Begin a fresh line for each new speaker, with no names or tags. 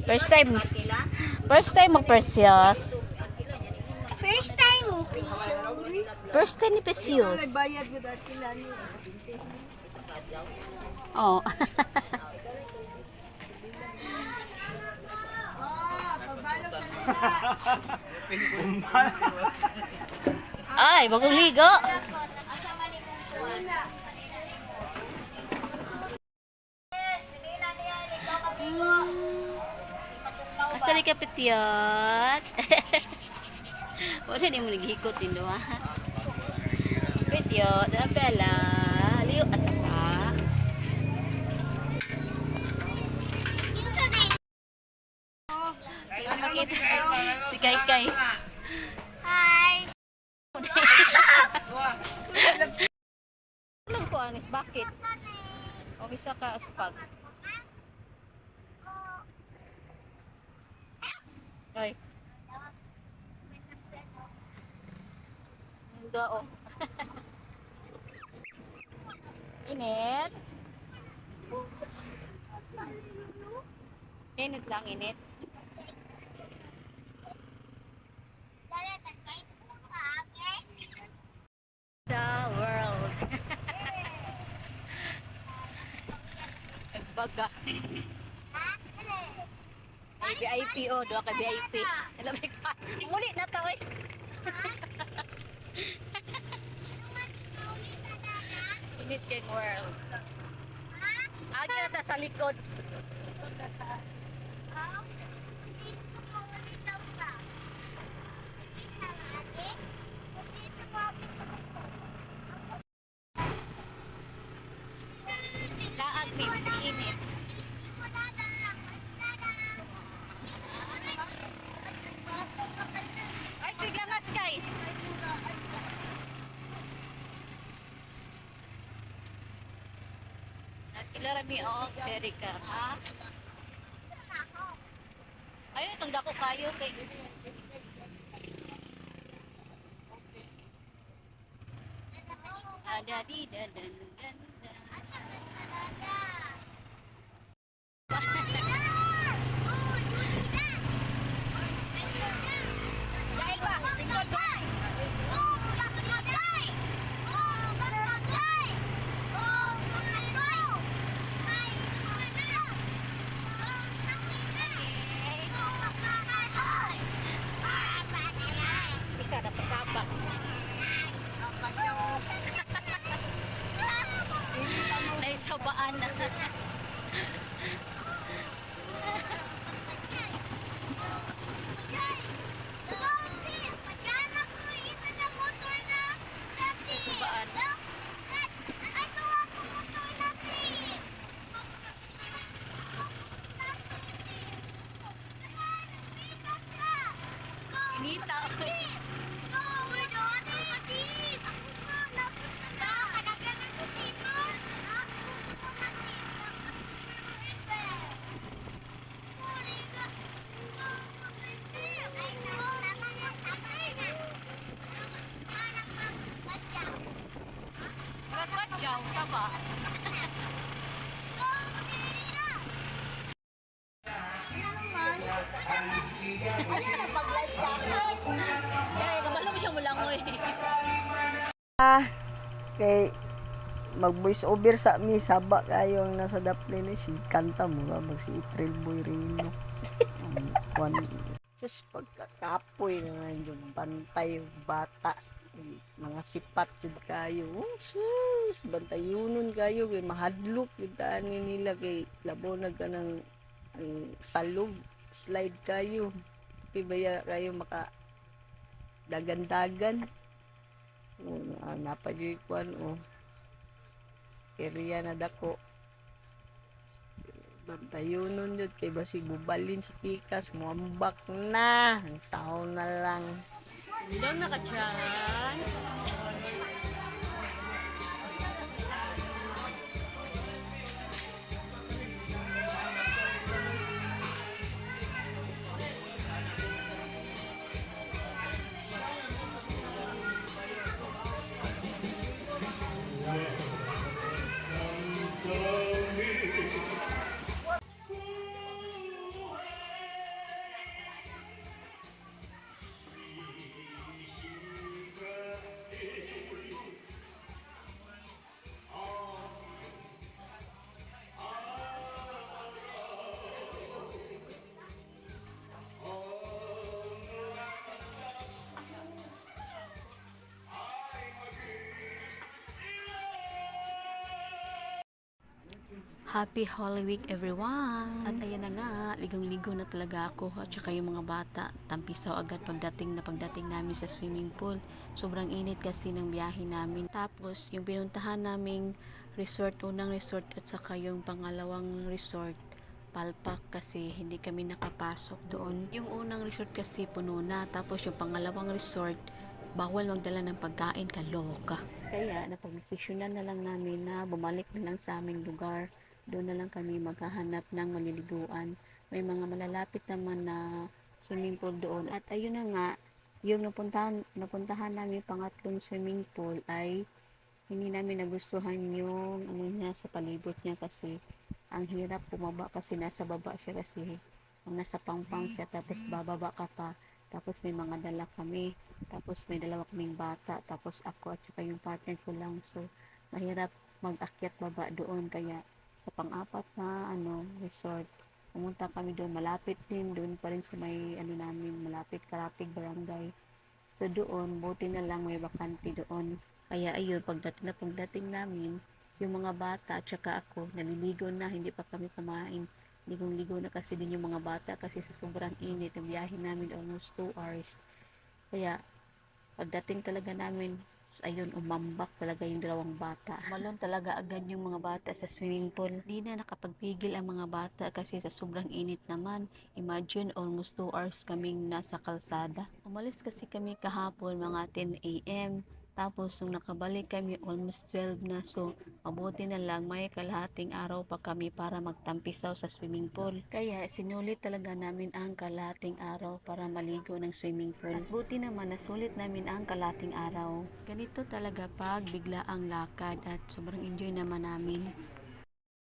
First time. First time mo Precious.
First time mo, Piso.
First time ni Precious.
Nagbayad ko dati lang.
Oh.
Pagbalo sa nila.
Ay, bagong ligo. Asa ni kapitiyot? Wala ni mo naghikot din ha. Kapitiyot, pala. Liyo at saka. Makita si Kai Kai.
Hi.
Alam ko, Anis, bakit? O isa ka aspag. Ay. Hindi o. Init. Init lang, init. The world. Baga. Ay, VIP o. Doa ka VIP. Alam mo ka. Muli na to eh. Init kay world. Agi na ta sa likod. Laag may bising init. Ay, sige nga, Sky. Ilarami o, Erika. Ha? Ayun, itong dako kayo. Kay... Adadi, dadan, dadan. Dahil ba? Tingkod ba? Isa na pasabak. Naisabaan na. Inita. Ba't jauh sama? Kaya kabalo mo siyang mulangoy.
Kay mag voice over sa mi saba kayo ang nasa daplin ni si kanta mo ba mag si April Boy Reno. One sus pagkakapoy naman yung bantay yung bata mga sipat jud kayo. Oh, sus bantayunon kayo kay mahadlok yung daan nila kay labo na ka ng salog slide kayo. Tibaya kayo maka dagan-dagan. Napadyoy kwan o area na dako bantayunon yun kay basi bubalin sa pikas muambak na ang sound na lang
Doon na ka dyan.
Happy Holy Week everyone! At ayan na nga, ligong-ligo na talaga ako at saka yung mga bata. Tampisaw agad pagdating namin sa swimming pool. Sobrang init kasi ng biyahe namin. Tapos yung pinuntahan naming resort, unang resort at saka yung pangalawang resort, palpak kasi hindi kami nakapasok doon. Yung unang resort kasi puno na, tapos yung pangalawang resort, bawal magdala ng pagkain, kaloka. Kaya napagdesisyonan na lang namin na bumalik na lang sa aming lugar. Doon na lang kami maghahanap ng maliliguan. May mga malalapit naman na swimming pool doon. At ayun na nga, yung napuntahan namin pangatlong swimming pool ay hindi namin nagustuhan yung ano niya sa palibot niya kasi ang hirap bumaba kasi nasa baba siya kasi nasa pangpang siya tapos bababa ka pa. Tapos may mga dala kami. Tapos may dalawa kaming bata. Tapos ako at saka yung partner ko lang. So, mahirap mag-akyat baba doon. Kaya, sa pang-apat na resort, pumunta kami doon. Malapit din. Doon pa rin sa may namin. Malapit, Karapig Barangay. So, doon, buti na lang may bakante doon. Kaya, ayun, pagdating namin, yung mga bata at saka ako, naliligo na. Hindi pa kami kumain. Ligong-ligo na kasi din yung mga bata kasi sa sobrang init. Ang biyahe namin almost 2 hours. Kaya, pagdating talaga namin, ayun, umambak talaga yung dalawang bata. Malon talaga agad yung mga bata sa swimming pool. Di na nakapagpigil ang mga bata kasi sa sobrang init naman. Imagine, almost 2 hours kaming nasa kalsada. Umalis kasi kami kahapon mga 10 a.m. Tapos, nung nakabalik kami, almost 12 na. So, mabuti na lang, may kalahating araw pa kami para magtampisaw sa swimming pool. Kaya, sinulit talaga namin ang kalahating araw para maligo ng swimming pool. At buti naman, nasulit namin ang kalahating araw. Ganito talaga pag bigla ang lakad at sobrang enjoy naman namin.